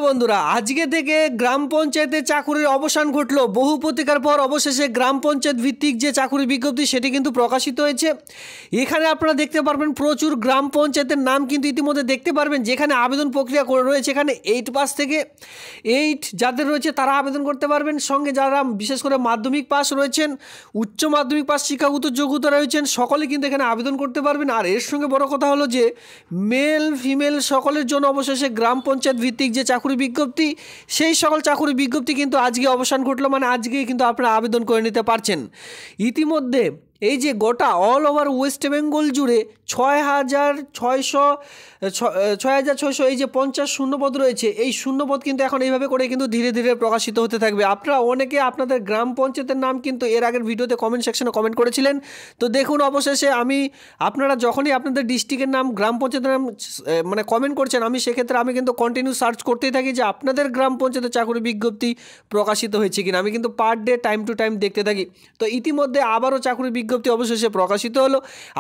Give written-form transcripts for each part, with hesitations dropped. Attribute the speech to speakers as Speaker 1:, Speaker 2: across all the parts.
Speaker 1: বন্ধুরা, আজকে থেকে গ্রাম পঞ্চায়েতে চাকুরির অবসান ঘটলো। বহু প্রতীক্ষার পর অবশেষে গ্রাম পঞ্চায়েত ভিত্তিক যে চাকুরি বিজ্ঞপ্তি সেটি কিন্তু প্রকাশিত হয়েছে। এখানে আপনারা দেখতে পারবেন প্রচুর গ্রাম পঞ্চায়েতের নাম কিন্তু ইতিমধ্যে দেখতে পারবেন, যেখানে আবেদন প্রক্রিয়া করে রয়েছে। এখানে 8 পাস থেকে 8 যাদের রয়েছে তারা আবেদন করতে পারবেন। সঙ্গে যারা বিশেষ করে মাধ্যমিক পাস রয়েছেন, উচ্চ মাধ্যমিক পাস শিক্ষাগত যোগ্যতা রয়েছেন, সকলে কিন্তু এখানে আবেদন করতে পারবেন। আর এর সঙ্গে বড় কথা হলো যে মেল ফিমেল সকলের জন্য অবশেষে গ্রাম পঞ্চায়েত ভিত্তিক যে চাকুরি বিজ্ঞপ্তি, সেই সকল চাকুরি বিজ্ঞপ্তি কিন্তু আজকে অবসান ঘটলো। মানে আজকেই কিন্তু আপনারা আবেদন করে নিতে পারছেন। ইতিমধ্যে এই যে গোটা অল ওভার ওয়েস্ট বেঙ্গল জুড়ে 6,600 এই যে 50 শূন্যপদ রয়েছে, এই শূন্যপদ কিন্তু এখন এইভাবে করে কিন্তু ধীরে ধীরে প্রকাশিত হতে থাকবে। আপনারা অনেকে আপনাদের গ্রাম পঞ্চায়েতের নাম কিন্তু এর আগের ভিডিওতে কমেন্ট সেকশনে কমেন্ট করেছিলেন। তো দেখুন, অবশেষে আপনারা যখনই আপনাদের ডিস্ট্রিক্টের নাম, গ্রাম পঞ্চায়েতের নাম মানে কমেন্ট করছেন, সেক্ষেত্রে আমি কিন্তু কন্টিনিউ সার্চ করতেই থাকি যে আপনাদের গ্রাম পঞ্চায়েতের চাকরি বিজ্ঞপ্তি প্রকাশিত হয়েছে কিনা। আমি কিন্তু per day time to time দেখতে থাকি। তো ইতিমধ্যে আবারও চাকরি বিজ্ঞপ্তি অবশেষে প্রকাশিত হলো।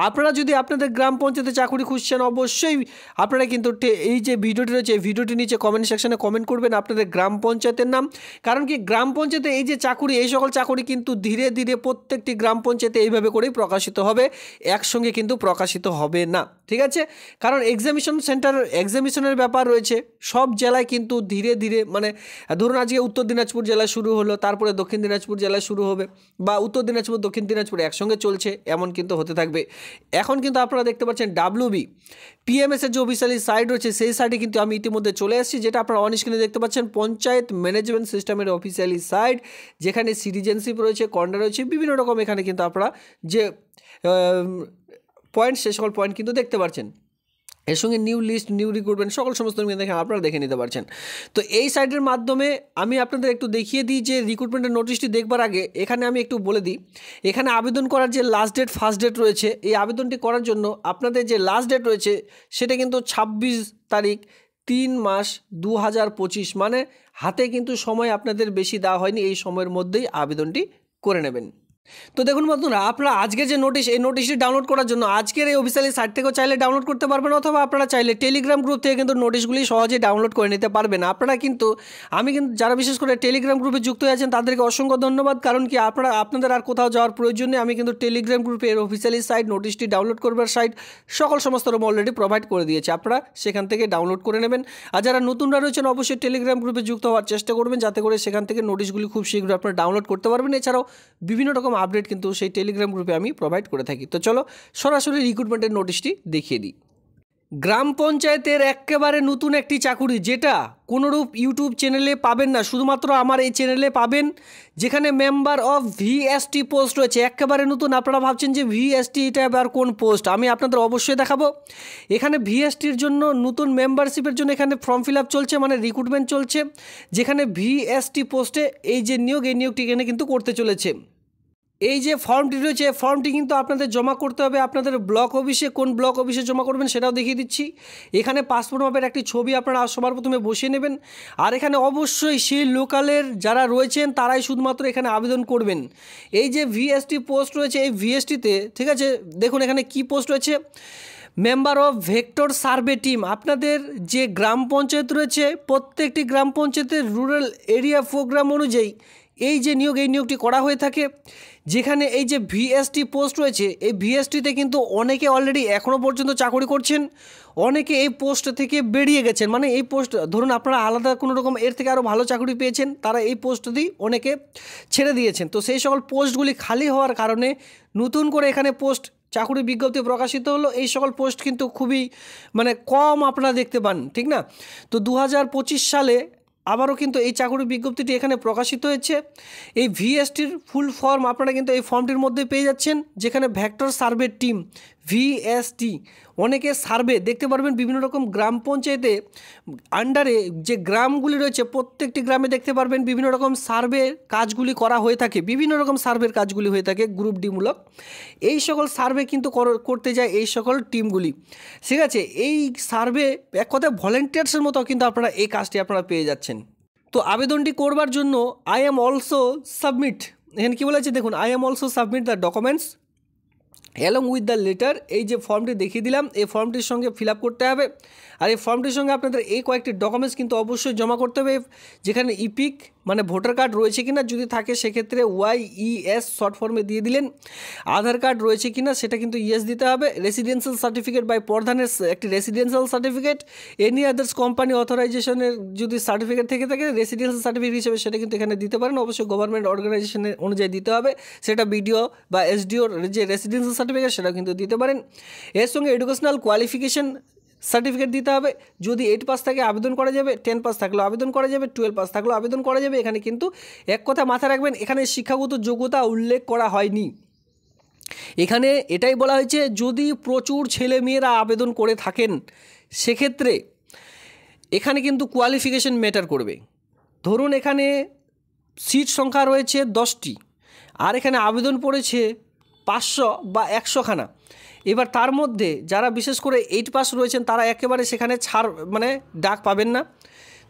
Speaker 1: আপনারা যদি আপনাদের গ্রাম পঞ্চায়েতে চাকরি খুঁজছেন, অবশ্যই আপনারা কিন্তু এই যে ভিডিওটি রয়েছে, এই ভিডিওটির নিচে কমেন্ট সেকশনে কমেন্ট করবেন আপনাদের গ্রাম পঞ্চায়েতের নাম। কারণ কি, গ্রাম পঞ্চায়েতে এই যে চাকরি, এই সকল চাকরি কিন্তু ধীরে ধীরে প্রত্যেকটি গ্রাম পঞ্চায়েতে এইভাবে করেই প্রকাশিত হবে, একসঙ্গে কিন্তু প্রকাশিত হবে না। ঠিক আছে? কারণ এক্সামিনেশনের ব্যাপার রয়েছে। সব জেলায় কিন্তু ধীরে ধীরে, মানে ধরুন আজকে উত্তর দিনাজপুর জেলায় শুরু হলো, তারপরে দক্ষিণ দিনাজপুর জেলায় শুরু হবে, বা উত্তর দিনাজপুর দক্ষিণ দিনাজপুর একসঙ্গে চলছে, এমন কিন্তু হতে থাকবে। এখন কিন্তু আপনারা দেখতে পাচ্ছেন WB PMS এর যে অফিসিয়ালি সাইট রয়েছে, সেই সাইটে কিন্তু আমি ইতিমধ্যে চলে এসেছি, যেটা আপনারা অন স্ক্রিনে দেখতে পাচ্ছেন। পঞ্চায়েত ম্যানেজমেন্ট সিস্টেমের অফিসিয়ালি সাইট, যেখানে সিটিজেনশিপ রয়েছে, কর্নার রয়েছে, বিভিন্ন রকম এখানে কিন্তু আপনারা যে পয়েন্ট, সে সকল পয়েন্ট কিন্তু দেখতে পাচ্ছেন। এর সঙ্গে নিউ লিস্ট, নিউ রিক্রুটমেন্ট, সমস্ত দেখেন, আপনারা দেখে নিতে পারছেন। তো এই সাইটের মাধ্যমে আমি আপনাদের একটু দেখিয়ে দিই যে রিক্রুটমেন্টের নোটিশটি দেখবার আগে এখানে আমি একটু বলে দিই, এখানে আবেদন করার যে লাস্ট ডেট, ফার্স্ট ডেট রয়েছে, এই আবেদনটি করার জন্য আপনাদের যে লাস্ট ডেট রয়েছে সেটা কিন্তু 26 তারিখ 3 মাস 2025, মানে হাতে কিন্তু সময় আপনাদের বেশি দেওয়া হয়নি। এই সময়ের মধ্যেই আবেদনটি করে নেবেন। তো দেখুন বন্ধুরা, আপনারা আজকের যে নোটিশ, এই নোটিশটি ডাউনলোড করার জন্য আজকের এই অফিসিয়ালি সাইট থেকেও চাইলে ডাউনলোড করতে পারবেন, অথবা আপনারা চাইলে টেলিগ্রাম গ্রুপ থেকে কিন্তু নোটিশগুলি সহজেই ডাউনলোড করে নিতে পারবেন। আপনারা কিন্তু যারা বিশেষ করে টেলিগ্রাম গ্রুপে যুক্ত হয়ে আছেন তাদেরকে অসংখ্য ধন্যবাদ। কারণ কি, আপনাদের আর কোথাও যাওয়ার প্রয়োজন নেই। আমি কিন্তু টেলিগ্রাম গ্রুপে এর অফিসিয়ালি সাইট, নোটিশটি ডাউনলোড করবার সাইট, সমস্ত রকম অলরেডি প্রোভাইড করে দিয়েছে। আপনারা সেখান থেকে ডাউনলোড করে নেবেন। আর যারা নতুনরা রয়েছেন, অবশ্যই টেলিগ্রাম গ্রুপে যুক্ত হওয়ার চেষ্টা করবেন, যাতে করে সেখান থেকে নোটিশগুলি খুব শীঘ্রই আপনারা ডাউনলোড করতে পারবেন। এছাড়াও বিভিন্ন রকম আপডেট কিন্তু সেই টেলিগ্রাম গ্রুপে আমি প্রোভাইড করে থাকি। তো চলো সরাসরি রিক্রুটমেন্টের নোটিশটি দেখিয়ে দিই। গ্রাম পঞ্চায়েতের একেবারে নতুন একটি চাকুরি, যেটা কোনোরূপ ইউটিউব চ্যানেলে পাবেন না, শুধুমাত্র আমার এই চ্যানেলে পাবেন, যেখানে মেম্বার অফ VST পোস্ট রয়েছে, একেবারে নতুন। আপনারা ভাবছেন যে VST এটা আবার কোন পোস্ট, আমি আপনাদের অবশ্যই দেখাবো। এখানে VSTর জন্য নতুন মেম্বারশিপের জন্য এখানে ফর্ম ফিল আপ চলছে, মানে রিক্রুটমেন্ট চলছে, যেখানে VST পোস্টে এই যে নিয়োগ, এই নিয়োগটি এখানে কিন্তু করতে চলেছে। এই যে ফর্মটি রয়েছে, ফর্মটি কিন্তু আপনাদের জমা করতে হবে আপনাদের ব্লক অফিসে। কোন ব্লক অফিসে জমা করবেন সেটাও দেখিয়ে দিচ্ছি। এখানে পাসপোর্ট মাপের একটি ছবি আপনারা সবার প্রথমে বসিয়ে নেবেন। আর এখানে অবশ্যই সেই লোকালের যারা রয়েছেন তারাই শুধুমাত্র এখানে আবেদন করবেন। এই যে VST পোস্ট রয়েছে, এই VSTতে, ঠিক আছে, দেখুন এখানে কি পোস্ট রয়েছে, member of vector survey team. আপনাদের যে গ্রাম পঞ্চায়েত রয়েছে, প্রত্যেকটি গ্রাম পঞ্চায়েতের রুরাল এরিয়া প্রোগ্রাম অনুযায়ী এই যে নিয়োগ, এই নিয়োগটি করা হয়ে থাকে। যেখানে এই যে VST পোস্ট রয়েছে, এই VSTতে কিন্তু অনেকে অলরেডি এখনও পর্যন্ত চাকরি করছেন, অনেকে এই পোস্ট থেকে বেরিয়ে গেছেন। মানে এই পোস্ট, ধরুন আপনারা আলাদা কোনো রকম এর থেকে আরও ভালো চাকরি পেয়েছেন, তারা এই পোস্টটি অনেকে ছেড়ে দিয়েছেন। তো সেই সকল পোস্টগুলি খালি হওয়ার কারণে নতুন করে এখানে চাকরি বিজ্ঞপ্তি প্রকাশিত হলো। এই সকল পোস্ট কিন্তু খুবই কম আপনারা দেখতে পান, ঠিক না? তো 2025 সালে আবারও কিন্তু এই চাকরি বিজ্ঞপ্তিটি এখানে প্রকাশিত হয়েছে। এই VSTর ফুল ফর্ম আপনারা কিন্তু এই ফর্মটির মধ্যে পেয়ে যাচ্ছেন, যেখানে ভেক্টর সার্ভে টিম VST, অনেকে সার্ভে দেখতে পারবেন বিভিন্ন রকম গ্রাম পঞ্চায়েতে আন্ডারে যে গ্রামগুলি রয়েছে, প্রত্যেকটি গ্রামে দেখতে পারবেন বিভিন্ন রকম সার্ভে কাজগুলি করা হয়ে থাকে, বিভিন্ন রকম সার্ভের কাজগুলি হয়ে থাকে গ্রুপ ডি মূলক। এই সকল সার্ভে কিন্তু করতে যায় এই সকল টিমগুলি, ঠিক আছে? এই সার্ভে এক কথায় ভলেন্টিয়ার্সের মতো কিন্তু আপনারা এই কাজটি আপনারা পেয়ে যাচ্ছেন। তো আবেদনটি করবার জন্য I am also submit, এখানে কী বলেছে দেখুন, I am also submit the documents along with the letter। এই যে ফর্মটি দেখিয়ে দিলাম, এই ফর্মটির সঙ্গে ফিল আপ করতে হবে। আর এই ফর্মটির সঙ্গে আপনাদের এই কয়েকটি ডকুমেন্টস কিন্তু অবশ্যই জমা করতে হবে, যেখানে ইপিক মানে ভোটার কার্ড রয়েছে কিনা, যদি থাকে সেক্ষেত্রে YES শর্ট ফর্মে দিয়ে দিলেন। আধার কার্ড রয়েছে কিনা সেটা কিন্তু ইয়েস দিতে হবে। রেসিডেন্সিয়াল সার্টিফিকেট বাই প্রধানের একটি residential certificate, any others company অথরাইজেশনের যদি সার্টিফিকেট থেকে থাকে রেসিডেন্সিয়াল সার্টিফিকেট হিসেবে সেটা কিন্তু এখানে দিতে পারেন। অবশ্যই গভর্নমেন্ট অর্গানাইজেশনের অনুযায়ী দিতে হবে, সেটা BDO বা SDOর যে রেসিডেন্সিয়াল সার্টিফিকেট সেটাও কিন্তু দিতে পারেন। এর সঙ্গে এডুকেশনাল কোয়ালিফিকেশন সার্টিফিকেট দিতে হবে। যদি 8 পাস থাকে আবেদন করা যাবে, 10 পাস থাকলেও আবেদন করা যাবে, 12 পাস থাকলেও আবেদন করা যাবে। এখানে কিন্তু এক কথা মাথায় রাখবেন, এখানে শিক্ষাগত যোগ্যতা উল্লেখ করা হয়নি। এখানে এটাই বলা হয়েছে যদি প্রচুর ছেলে মেয়েরা আবেদন করে থাকেন সেক্ষেত্রে এখানে কিন্তু কোয়ালিফিকেশন ম্যাটার করবে। ধরুন এখানে সিট সংখ্যা রয়েছে 10টি, আর এখানে আবেদন পড়েছে 500 বা 100 খানা। এবার তার মধ্যে যারা বিশেষ করে 8 পাস রয়েছেন তারা একেবারে সেখানে ছাড় মানে ডাক পাবেন না।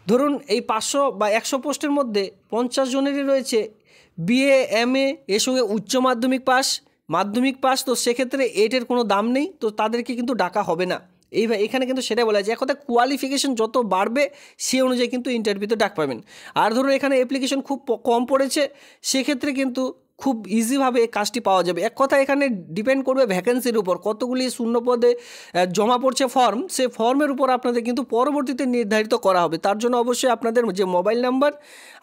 Speaker 1: ধরুন এই 500 বা 100 পোস্টের মধ্যে 50 জনেরই রয়েছে BA MA এর সঙ্গে উচ্চ মাধ্যমিক পাস, তো সেক্ষেত্রে 8-এর কোনো দাম নেই, তো তাদেরকে কিন্তু ডাকা হবে না। এখানে কিন্তু সেটাই বলা যায়, এক কথা কোয়ালিফিকেশন যত বাড়বে সে অনুযায়ী কিন্তু ইন্টারভিউতে ডাক পাবেন। আর ধরুন এখানে অ্যাপ্লিকেশন খুব কম পড়েছে, সেক্ষেত্রে কিন্তু খুব ইজিভাবে এই কাজটি পাওয়া যাবে। এক কথা এখানে ডিপেন্ড করবে ভ্যাকেন্সির উপর, কতগুলি শূন্য পদে জমা পড়ছে ফর্ম, সেই ফর্মের উপর আপনাদের কিন্তু পরবর্তীতে নির্ধারিত করা হবে। তার জন্য অবশ্যই আপনাদের যে মোবাইল নাম্বার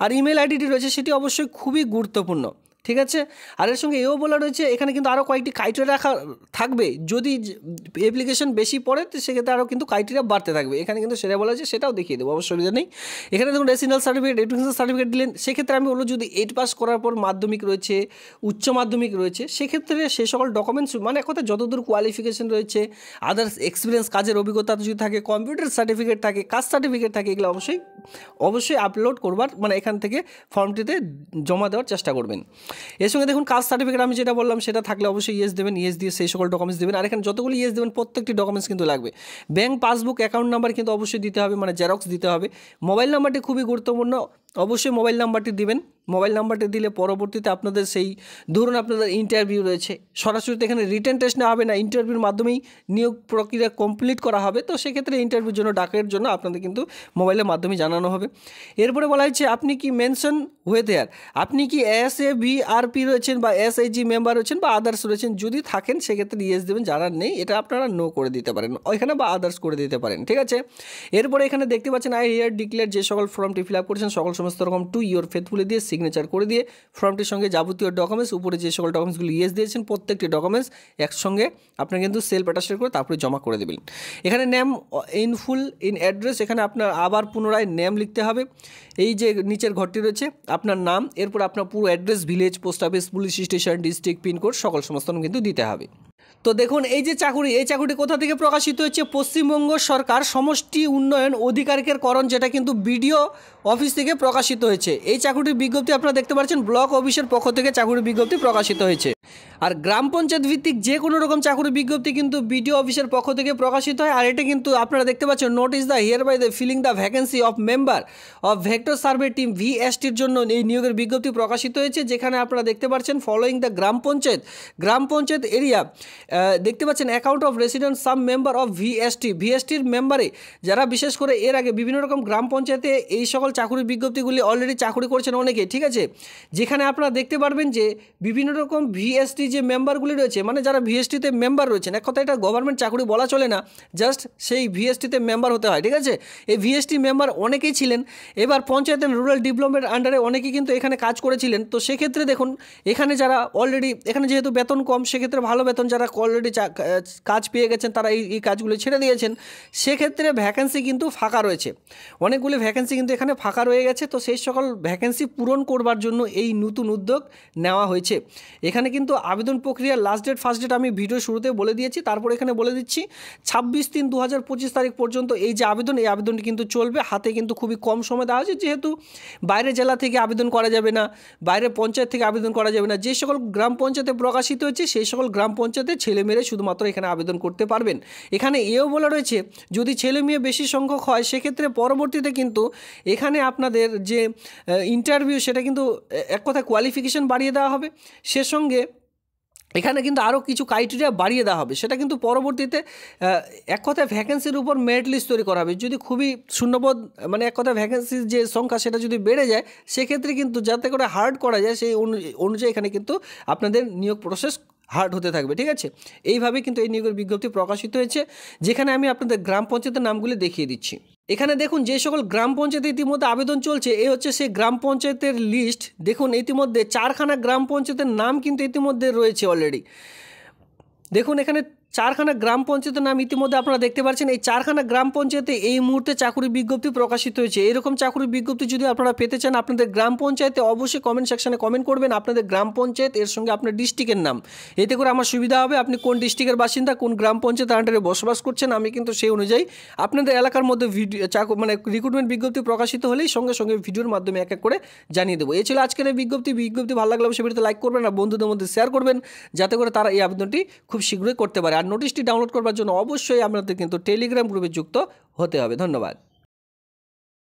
Speaker 1: আর ইমেল আইডিটি রয়েছে সেটি অবশ্যই খুবই গুরুত্বপূর্ণ, ঠিক আছে। আর এর সঙ্গে এও বলা রয়েছে এখানে কিন্তু আরও কয়েকটি ক্রাইটেরিয়া থাকবে, যদি অ্যাপ্লিকেশন বেশি পড়ে তো সেক্ষেত্রে আরও কিন্তু ক্রাইটেরিয়া বাড়তে থাকবে। এখানে কিন্তু সেটা বলা হয়েছে, সেটাও দেখিয়ে দেবো, অবশ্যই অসুবিধা নেই। এখানে দেখুন রেসিডেন্সিয়াল সার্টিফিকেট, এডুকেশনাল সার্টিফিকেট দিলেন, সেক্ষেত্রে আমি বলবো যদি 8 পাস করার পর মাধ্যমিক রয়েছে, উচ্চ মাধ্যমিক রয়েছে, সেক্ষেত্রে সে সকল ডকুমেন্টস মানে এক কথা যতদূর কোয়ালিফিকেশন রয়েছে, আদার্স এক্সপিরিয়েন্স কাজের অভিজ্ঞতা যদি থাকে, কম্পিউটার সার্টিফিকেট থাকে, কাস্ট সার্টিফিকেট থাকে, এগুলো অবশ্যই আপলোড করবার মানে এখান থেকে ফর্মটিতে জমা দেওয়ার চেষ্টা করবেন। এর সঙ্গে দেখুন কাস্ট সার্টিফিকেট আমি যেটা বললাম সেটা থাকলে অবশ্যই ইয়েস দেবেন, ইয়েস দিয়ে সেই সকল ডকুমেন্টস দেবেন। আর এখানে যতগুলি ইয়েস দেবেন প্রত্যেকটি ডকুমেন্টস কিন্তু লাগবে। ব্যাঙ্ক পাসবুক, অ্যাকাউন্ট নাম্বার কিন্তু অবশ্যই দিতে হবে, মানে জেরক্স দিতে হবে। মোবাইল নাম্বারটি খুবই গুরুত্বপূর্ণ, অবশ্যই মোবাইল নাম্বারটি দিবেন। মোবাইল নাম্বারটি দিলে পরবর্তীতে আপনাদের সেই ধরুন আপনাদের ইন্টারভিউ রয়েছে, সরাসরি এখানে রিটেন টেস্ট নেওয়া হবে না, ইন্টারভিউর মাধ্যমেই নিয়োগ প্রক্রিয়া কমপ্লিট করা হবে। তো সেক্ষেত্রে ইন্টারভিউর জন্য ডাকের জন্য আপনাদের কিন্তু মোবাইলের মাধ্যমে জানানো হবে। এরপরে বলা হয়েছে আপনি কি মেনশন হয়ে দেয়ার, আপনি কি SAVRP রয়েছেন বা SIG মেম্বার রয়েছেন বা আদার্স রয়েছেন, যদি থাকেন সেক্ষেত্রে ইয়েস দেবেন, যারা নেই এটা আপনারা নো করে দিতে পারেন ওইখানে বা আদার্স করে দিতে পারেন, ঠিক আছে। এরপরে এখানে দেখতে পাচ্ছেন আই হিয়ার ডিক্লেয়ার, যে সকল ফর্মটি ফিল আপ করেছেন সকল সমস্ত রকম টু ইয়োর ফেথফুলি দিয়ে সিগনেচার করে দিয়ে ফর্মটির সঙ্গে যাবতীয় ডকুমেন্টস, উপরে যে সকল ডকুমেন্টসগুলো ইয়েস দিয়েছেন প্রত্যেকটি ডকুমেন্টস একসঙ্গে আপনার কিন্তু সেলফ অ্যাটাস্টেড করে তারপরে জমা করে দেবেন। এখানে name in full in address, এখানে আপনার আবার পুনরায় নেম লিখতে হবে। এই যে নিচের ঘরটি রয়েছে আপনার নাম, এরপর আপনার পুরো address, village, post office, police station, district, pincode সকল সমস্ত কিন্তু দিতে হবে। তো দেখুন এই যে চাকুরি, এই চাকুরিটি কোথা থেকে প্রকাশিত হচ্ছে, পশ্চিমবঙ্গ সরকার সমষ্টি উন্নয়ন অধিকারিকেরকরণ, যেটা কিন্তু BDO অফিস থেকে প্রকাশিত হয়েছে। এই চাকুরির বিজ্ঞপ্তি আপনারা দেখতে পাচ্ছেন ব্লক অফিসের পক্ষ থেকে চাকুরির বিজ্ঞপ্তি প্রকাশিত হয়েছে। আর গ্রাম পঞ্চায়েত ভিত্তিক যে কোনো রকম চাকুরির বিজ্ঞপ্তি কিন্তু BDO অফিসের পক্ষ থেকে প্রকাশিত হয়। আর এটা কিন্তু আপনারা দেখতে পাচ্ছেন notice the hereby the filling the vacancy of member of vector survey team VSTর জন্য এই নিয়োগের বিজ্ঞপ্তি প্রকাশিত হয়েছে, যেখানে আপনারা দেখতে পাচ্ছেন following the gram panchayat area দেখতে পাচ্ছেন account of resident some member of VSTর মেম্বারে যারা বিশেষ করে এর আগে বিভিন্ন রকম গ্রাম পঞ্চায়েতে এই সকল চাকুরির বিজ্ঞপ্তিগুলি অলরেডি চাকুরি করেছেন অনেকে, ঠিক আছে। যেখানে আপনারা দেখতে পারবেন যে বিভিন্ন রকম VST যে মেম্বারগুলি রয়েছে, মানে যারা VSTতে মেম্বার রয়েছেন, এক কথা এটা গভর্নমেন্ট চাকুরি বলা চলে না, জাস্ট সেই VSTতে মেম্বার হতে হয়, ঠিক আছে। এই VST মেম্বার অনেকেই ছিলেন, এবার পঞ্চায়েত অ্যান্ড রুরাল ডেভেলপমেন্ট আন্ডারে অনেকেই কিন্তু এখানে কাজ করেছিলেন। তো সেক্ষেত্রে দেখুন এখানে যারা অলরেডি এখানে যেহেতু বেতন কম, সেক্ষেত্রে ভালো বেতন, যারা অলরেডি কাজ পেয়ে গেছেন তারা এই কাজগুলো ছেড়ে দিয়েছেন, সেক্ষেত্রে ভ্যাকেন্সি কিন্তু ফাঁকা রয়েছে, অনেকগুলি ভ্যাকেন্সি কিন্তু এখানে ফাঁকা রয়ে গেছে। তো সেই সকল ভ্যাকেন্সি পূরণ করবার জন্য এই নতুন উদ্যোগ নেওয়া হয়েছে। এখানে কিন্তু আবেদন প্রক্রিয়ার লাস্ট ডেট ফার্স্ট ডেট আমি ভিডিও শুরুতে বলে দিয়েছি, তারপর এখানে বলে দিচ্ছি 26/3/2025 তারিখ পর্যন্ত এই যে আবেদন, এই আবেদনটি কিন্তু চলবে। হাতে কিন্তু খুবই কম সময় দেওয়া হয়েছে, যেহেতু বাইরে জেলা থেকে আবেদন করা যাবে না, বাইরে পঞ্চায়েত থেকে আবেদন করা যাবে না, যে সকল গ্রাম পঞ্চায়েতে প্রকাশিত হয়েছে সেই সকল গ্রাম পঞ্চায়েতে ছেলেমেয়েরা শুধুমাত্র এখানে আবেদন করতে পারবেন। এখানে এও বলা রয়েছে যদি ছেলে মেয়ে বেশি সংখ্যক হয় সেক্ষেত্রে পরবর্তীতে কিন্তু এখানে আপনাদের যে ইন্টারভিউ সেটা কিন্তু এক কথায় কোয়ালিফিকেশন বাড়িয়ে দেওয়া হবে। সে সঙ্গে এখানে কিন্তু আরও কিছু ক্রাইটেরিয়া বাড়িয়ে দেওয়া হবে, সেটা কিন্তু পরবর্তীতে এক কথায় ভ্যাকেন্সির উপর মেরিট লিস্ট তৈরি করা হবে। যদি খুবই শূন্যপদ মানে এক কথায় ভ্যাকেন্সির যে সংখ্যা সেটা যদি বেড়ে যায়, সেক্ষেত্রে কিন্তু যাতে করে হার্ড করা যায় সেই অনুযায়ী এখানে কিন্তু আপনাদের নিয়োগ প্রসেস হার্ড হতে থাকবে, ঠিক আছে। এইভাবে কিন্তু এই নিয়োগের বিজ্ঞপ্তি প্রকাশিত হয়েছে, যেখানে আমি আপনাদের গ্রাম পঞ্চায়েতের নামগুলি দেখিয়ে দিচ্ছি। এখানে দেখুন যে সকল গ্রাম পঞ্চায়েতে ইতিমধ্যে আবেদন চলছে, এই হচ্ছে সেই গ্রাম পঞ্চায়েতের লিস্ট। দেখুন ইতিমধ্যে 4খানা গ্রাম পঞ্চায়েতের নাম কিন্তু ইতিমধ্যে রয়েছে অলরেডি। দেখুন এখানে 4খানা গ্রাম পঞ্চায়েতের নাম ইতিমধ্যে আপনারা দেখতে পাচ্ছেন। এই 4খানা গ্রাম পঞ্চায়েতে এই মুহূর্তে চাকরি বিজ্ঞপ্তি প্রকাশিত হয়েছে। এরকম চাকরি বিজ্ঞপ্তি যদি আপনারা পেতে চান আপনাদের গ্রাম পঞ্চায়েতে, অবশ্যই কমেন্ট সেকশনে কমেন্ট করবেন আপনাদের গ্রাম পঞ্চায়েত এর সঙ্গে আপনার ডিস্ট্রিক্টের নাম। এতে করে আমার সুবিধা হবে আপনি কোন ডিস্ট্রিক্টের বাসিন্দা, কোন গ্রাম পঞ্চায়েতের আন্ডারে বসবাস করছেন, আমি কিন্তু সেই অনুযায়ী আপনাদের এলাকার মধ্যে মানে রিক্রুটমেন্ট বিজ্ঞপ্তি প্রকাশিত হলেই সঙ্গে সঙ্গে ভিডিওর মাধ্যমে এক এক করে জানিয়ে দেবো। এই ছিল আজকের এই বিজ্ঞপ্তি ভালো লাগলে অবশ্যই ভিডিওতে লাইক করবেন আর বন্ধুদের মধ্যে শেয়ার করবেন, যাতে করে তারা এই আবেদনটি খুব শীঘ্রই করতে পারে। আর নোটিশটি ডাউনলোড করবার জন্য অবশ্যই আপনাদের কিন্তু টেলিগ্রাম গ্রুপে যুক্ত হতে হবে। ধন্যবাদ।